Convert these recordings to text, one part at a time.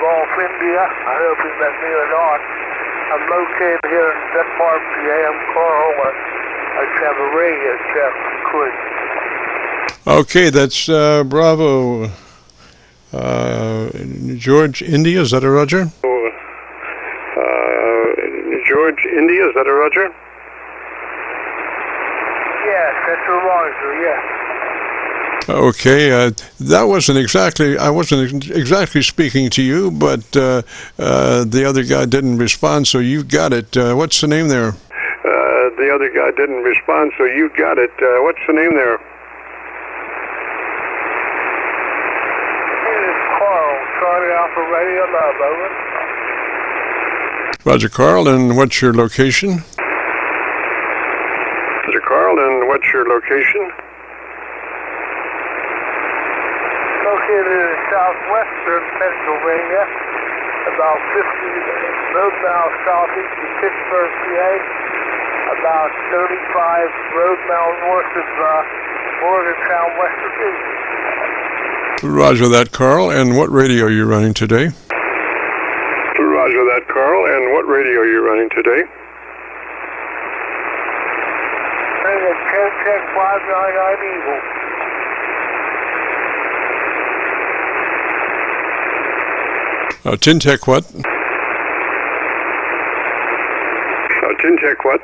Gulf, India. I hope you met me or not. I'm located here in Denmark, PA. I'm Carl. I have a radio check quick. Okay, that's Bravo. George, India, is that a Roger? George, India, is that a Roger? Yes, that's a Roger, yes. Okay, that wasn't exactly, I wasn't exactly speaking to you, but the other guy didn't respond, so you got it. What's the name there? The other guy didn't respond, so you got it. What's the name there? This is Carl, Charlie Alpha RADIOLAND, over. Roger, Carl, and what's your location? Roger, Carl, and what's your location? Located in southwestern Pennsylvania, about 50 road miles southeast of Pittsburgh, PA, about 35 road miles north of Morgantown, West Virginia. Roger that, Carl, and what radio are you running today? Roger that, Carl, and what radio are you running today? Running at 10-599 Eagle. 10-Tech what? 10-Tech what?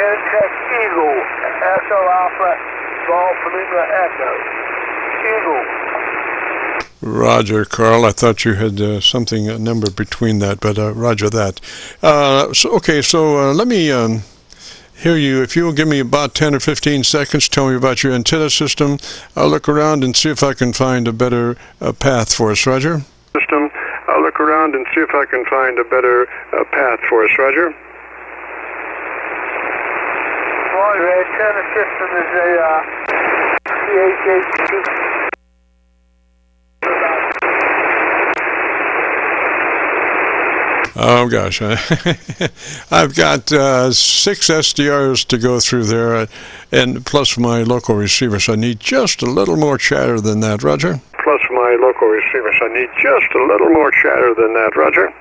10-Tech Eagle, Echo Alpha, Golf Lima Echo. Eagle. Roger, Carl. I thought you had something, a number between that, but roger that. So let me hear you. If you will give me about 10 or 15 seconds, tell me about your antenna system. I'll look around and see if I can find a better path for us, Roger. System. I'll look around and see if I can find a better path for us, Roger. Roger, antenna system is a CHH2. Oh gosh, I've got 6 SDRs to go through there, and plus my local receiver, so I need just a little more chatter than that, Roger. Plus my local receiver, so I need just a little more chatter than that, Roger.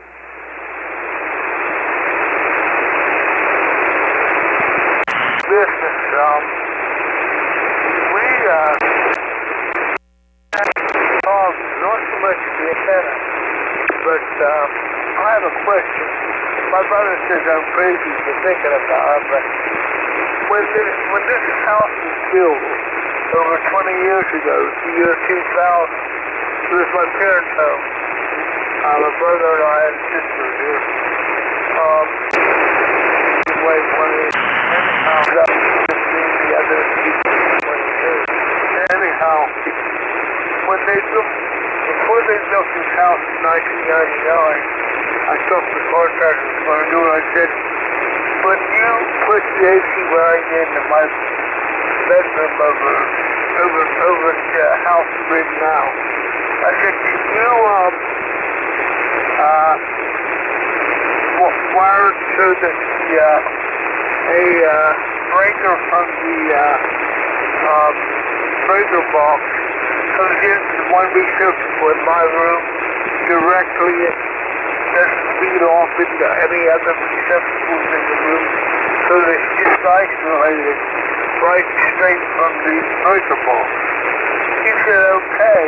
Business, not so much the antenna, but I have a question. My brother says I'm crazy for thinking about it, but when this house was built over 20 years ago, the year 2000, it was my parents' home. My brother and I and sister here. Anyhow, before they built this house in 1999, I talked to the contractor was going to do it. I said, when you put the AC wiring into my bedroom over at the house we're in now, I said, can you wire it so that a breaker from the breaker box comes into the one receptacle in my room directly, doesn't feed off into any other receptacles in the room, so that it's just isolated right straight from the breaker box. He said, okay,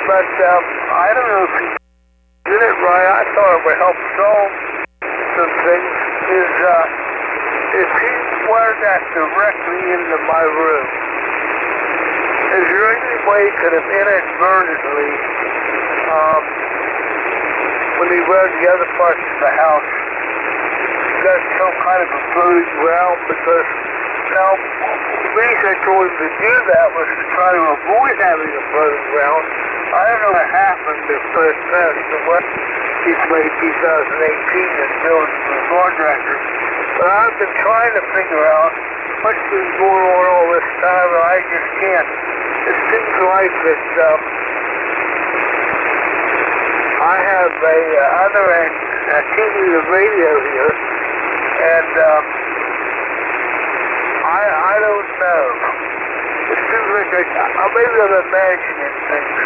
but I don't know if he did it right. I thought it would help solve some things. If he wired that directly into my room, is there any way he could have inadvertently, when he wired the other parts of the house, got some kind of a floating ground? Because now, the reason I told him to do that was to try to avoid having a floating ground. I don't know what happened the first passed away. He's made 2018 and built the contractor. But I've been trying to figure out what's been going on all this time, and I just can't. It seems like that I have other TV and radio here, and I don't know. It seems like maybe I'm imagining things.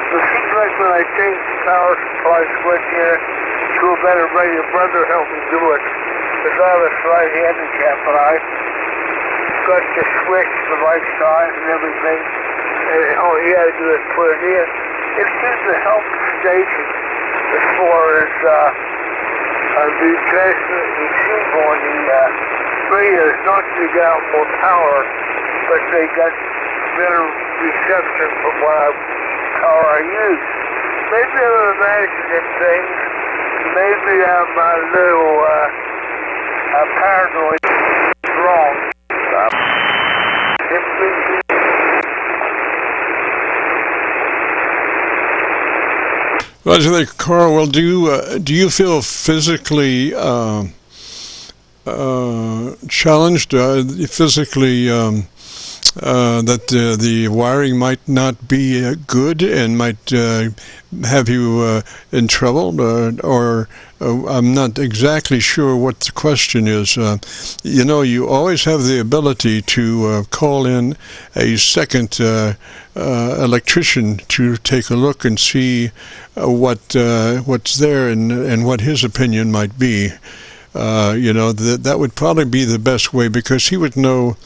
It seems like when I change the power supply switch here to a better radio, brother helped me do it. Because I have a slight handicap, but I got the switch the right size and everything. And all he had to do is put it in. It seems to help the station as far as the transmit receive on the radios, not to get out more power, but they got better reception from what power I use. Maybe I'm imagining things. Maybe I'm a little paranoid wrong. Roger that, Carl. Well, do you feel physically challenged, physically that the wiring might not be good and might have you in trouble, or I'm not exactly sure what the question is. You know, you always have the ability to call in a second electrician to take a look and see what's there and what his opinion might be. You know, that would probably be the best way, because he would know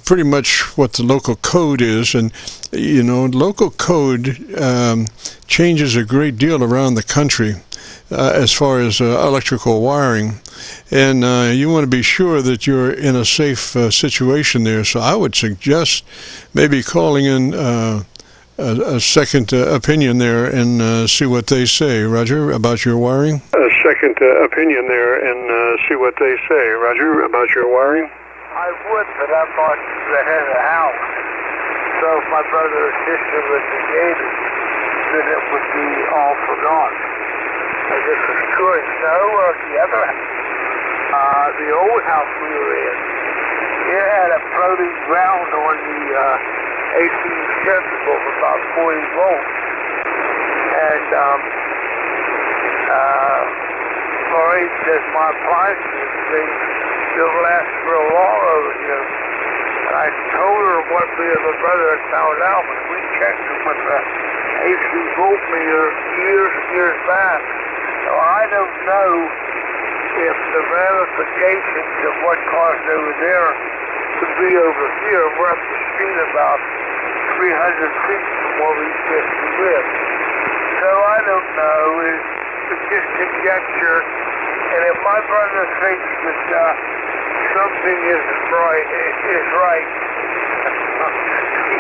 pretty much what the local code is, and you know, local code changes a great deal around the country as far as electrical wiring, and you want to be sure that you're in a safe situation there. So I would suggest maybe calling in a second opinion there and see what they say, Roger, about your wiring. A second opinion there and see what they say, Roger, about your wiring. I would, but I'm not the head of the house. So if my brother or sister was negated, then it would be all for naught. I guess it's good. No, the other house, the old house we were in, it had a floating ground on the AC receptacle of about 40 volts. And Maureen says my appliances, they'll last real long over here. And I told her what me and my brother had found out when we checked them with the AC voltmeter years and years back. So I don't know if the ramifications of what caused over there could be over here. We're up the street about 300 feet from where we just live. So I don't know. It's just conjecture. And if my brother thinks that something isn't right, is right,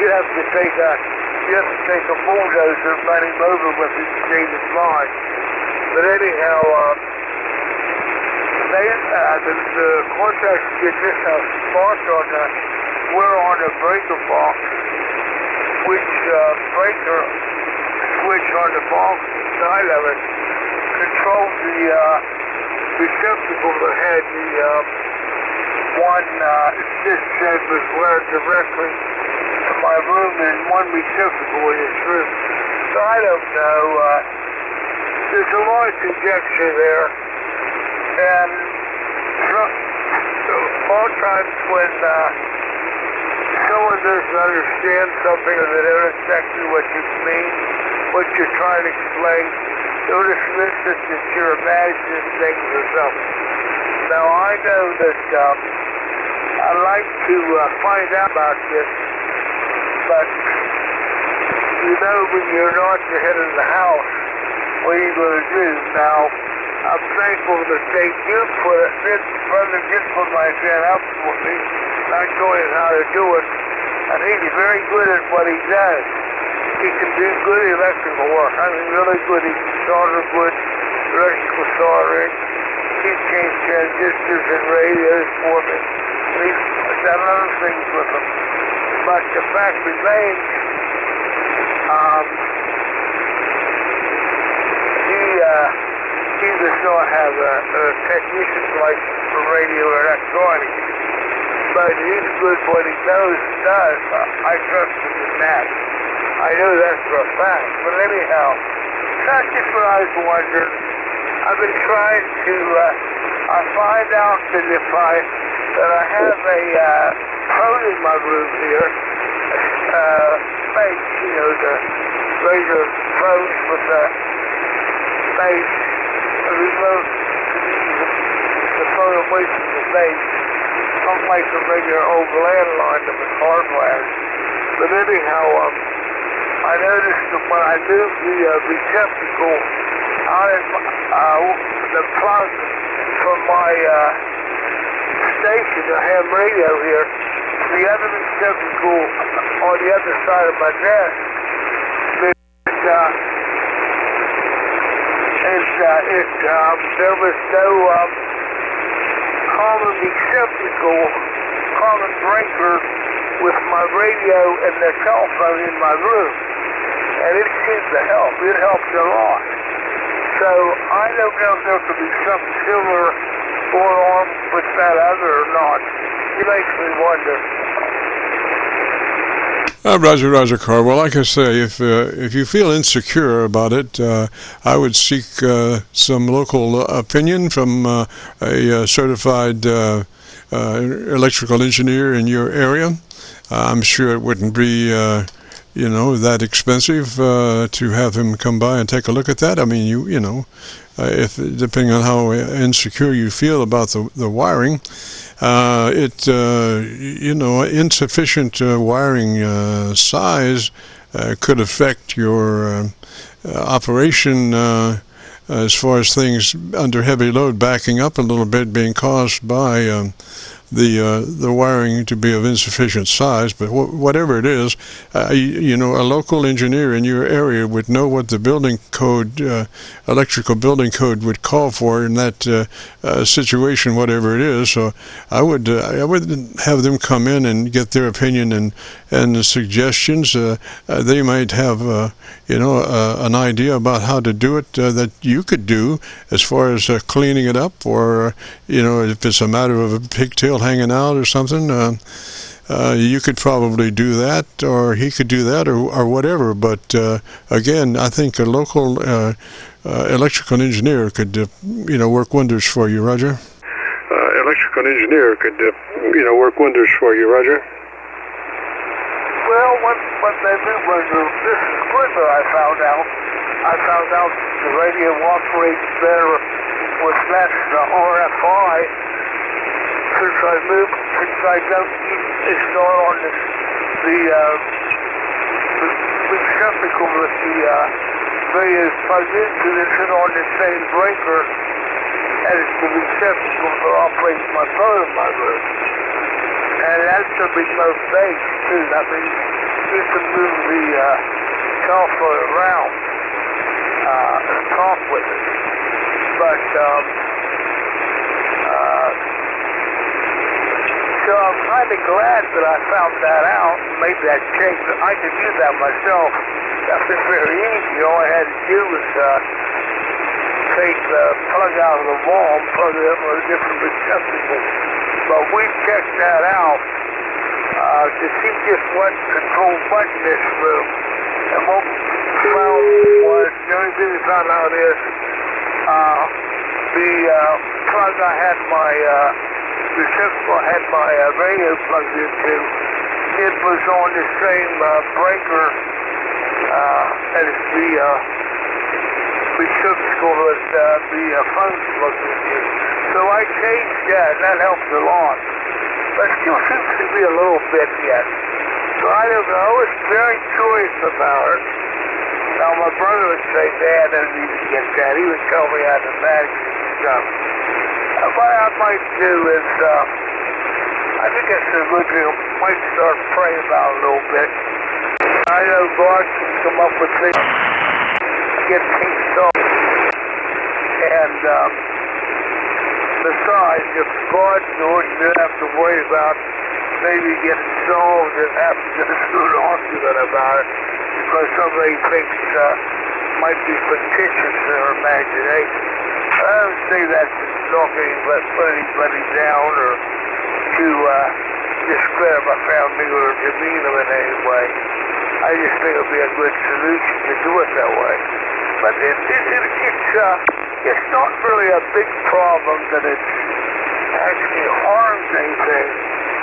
you have to take a bulldozer and run him over with his change mind. But anyhow, the contractor did this house marked on we're on a breaker box, which breaker switch on the box inside of it controls the receptacle that had the one this said was wired directly to my room and one receptacle in his room. So I don't know. There's a lot of conjecture there, and all times when someone doesn't understand something or they don't exactly what you mean, what you're trying to explain, they'll dismiss it that you're imagining things or something. Now I know that I'd like to find out about this, but you know when you're not the head of the house, what are you going to do? Now, I'm thankful that they do put it, this brother did put my hand up for me, not knowing how to do it, and he's very good at what he does. He can do good electrical work. I mean, really good. He can solder good electrical soldering. He's changed transistors and radios for me. He's done other things with them. But the fact remains, he does not have a technician's license for radio or electronics. But he's good at what he knows and does. I trust him in that. I know that's for a fact. But anyhow, that's just what I was wondering. I've been trying to, I find out that if I have a phone in my room here, space, you know, the regular phones with a base, a remote to use the phone away from the base, unlike the regular old landline that was hardwired. But anyhow, I noticed that when I moved the receptacle out of the plug from my station, the ham radio here, to the other receptacle on the other side of my desk, there was no common receptacle, common breaker with my radio and the telephone in my room. And it seemed to help. It helped a lot. So I don't know if there could be something similar going on with that other or not. It makes me wonder. Roger, Carl. Well, like I say, if you feel insecure about it, I would seek some local opinion from a certified electrical engineer in your area. I'm sure it wouldn't be, that expensive to have him come by and take a look at that. I mean, if depending on how insecure you feel about the wiring, insufficient wiring size could affect your operation as far as things under heavy load backing up a little bit being caused by the wiring to be of insufficient size. But whatever it is, a local engineer in your area would know what the building code, electrical building code would call for in that situation, whatever it is. So I would have them come in and get their opinion and the suggestions. They might have an idea about how to do it that you could do as far as cleaning it up, or if it's a matter of a pigtail hanging out or something, you could probably do that, or he could do that, or whatever. But again, I think a local electrical engineer could work wonders for you, Roger. Electrical engineer could work wonders for you, Roger. Well, what they do was, this is good that I found out. I found out the radio operates better with less RFI since I don't install on the receptacle that the radio is plugged into. It's on the same breaker as the receptacle that operates my phone in my room. And that's a remote base too. That means you can move the telephone around and talk with it. But so I'm kind of glad that I found that out. Maybe that changed. I could do that myself. That was very easy. All I had to do was take the plug out of the wall and plug it in with a different receptacle. But we checked that out to see just what control button this room. And what we found was, the only thing we found out is the plug I had my receptacle I had my radio plugged into, it was on the same breaker as the receptacle that the phone's plugged into. So I changed that, and that helped a lot. But it still seems to be a little bit yet. So I don't know. I was very curious about it. Now, my brother would say, Dad, I don't need to get that. He would tell me how to manage stuff. What I might do is, I think that's a good thing. I might start praying about it a little bit. I know God can come up with things, get things solved. And besides, if God knows, you don't have to worry about maybe getting solved and having to do an argument about it, because somebody thinks might be fictitious in their imagination. I don't say that to talk anybody down or to discredit my family or demean them in any way. I just think it would be a good solution to do it that way. But it's not really a big problem that it actually harms anything.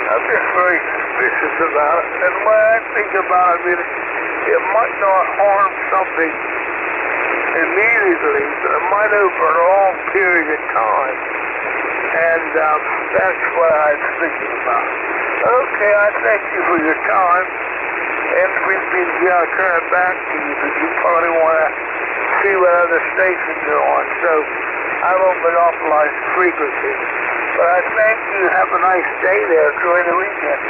I'm just very suspicious about it. And when I think about it, it might not harm something immediately, but it might over a long period of time. And that's what I was thinking about. Okay, I thank you for your time. N3BGI, I'll turn it back to you because you probably want to see what other stations are on. So I won't monopolize the frequency. But I thank you. Have a nice day there. Enjoy the weekend.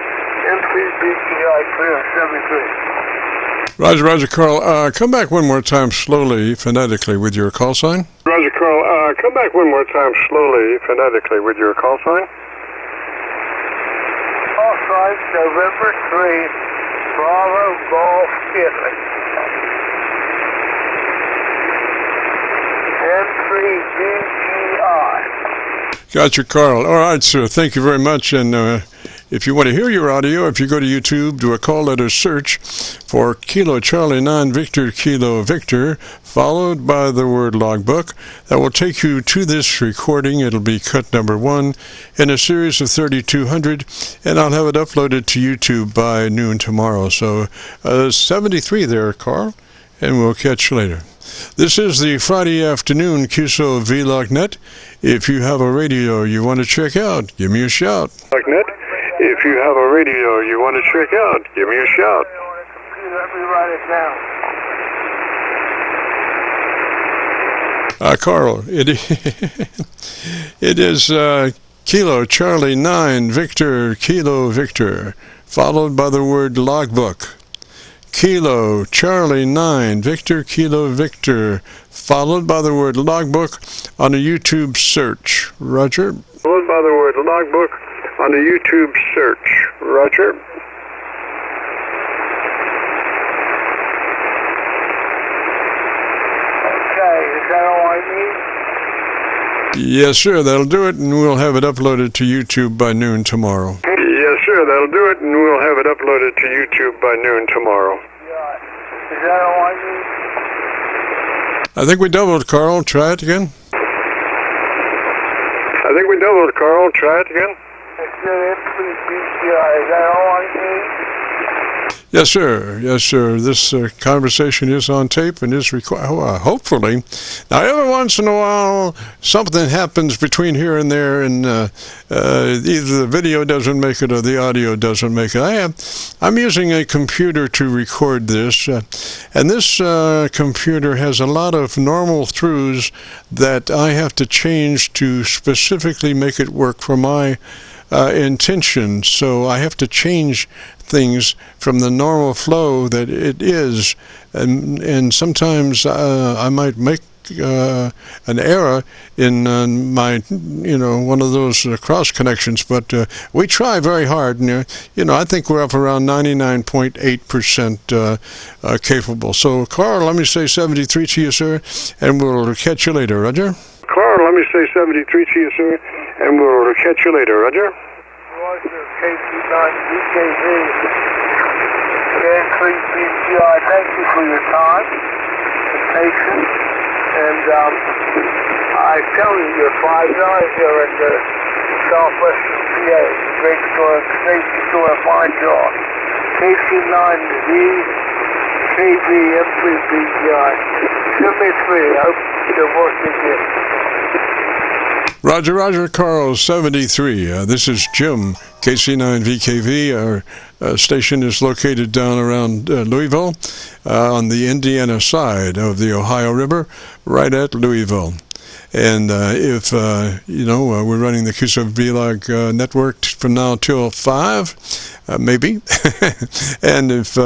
N3BGI, clear 73. Roger, Roger, Carl. Come back one more time slowly, phonetically, with your call sign. Roger, Carl. Come back one more time slowly, phonetically, with your call sign. Call sign November 3, Bravo Golf Italy. N3BGI. Gotcha, Carl. All right, sir. Thank you very much. And if you want to hear your audio, if you go to YouTube, do a call letter search for Kilo Charlie 9 Victor Kilo Victor, followed by the word logbook. That will take you to this recording. It'll be cut number 1 in a series of 3,200, and I'll have it uploaded to YouTube by noon tomorrow. So 73 there, Carl, and we'll catch you later. This is the Friday afternoon Qso-Vlog net. If you have a radio you want to check out, give me a shout. Net. If you have a radio you want to check out, give me a shout. Let me write it down. Carl, it is Kilo Charlie 9 Victor Kilo Victor, followed by the word logbook. Kilo Charlie 9 Victor Kilo Victor, followed by the word logbook on a YouTube search. Roger. Followed by the word logbook on a YouTube search. Roger. Okay, is that all I need? Yes, sir. That'll do it, and we'll have it uploaded to YouTube by noon tomorrow. Yes, sir. That'll do it, and we'll have it uploaded to YouTube by noon tomorrow. Yeah. Is that all I need? I think we doubled, Carl. Try it again. I think we doubled, Carl. Try it again. It's the N3BGI. Is that all I need? Yes, sir. Yes, sir. This conversation is on tape and is hopefully. Now, every once in a while, something happens between here and there, and either the video doesn't make it or the audio doesn't make it. I'm using a computer to record this, and this computer has a lot of normal throughs that I have to change to specifically make it work for my intention. So I have to change things from the normal flow that it is, and sometimes I might make an error in my, one of those cross connections, but we try very hard, and I think we're up around 99.8% capable. So Carl, let me say 73 to you, sir, and we'll catch you later. Roger. Carl, let me say 73 to you, sir, and we'll catch you later. Roger. Roger, KC9VKV, N3BGI, thank you for your time and patience, and I tell you, you're 5 guys here in the southwestern PA, great store, safety store, fine job. KC9VKV, N3BGI, send me 3, I hope they're working again. Roger, Roger, Carl, 73. This is Jim, KC9VKV. Our station is located down around Louisville, on the Indiana side of the Ohio River, right at Louisville. And if, we're running the Qso-Vlog network from now till 5, maybe. And if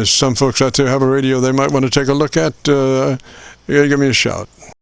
some folks out there have a radio they might want to take a look at, give me a shout.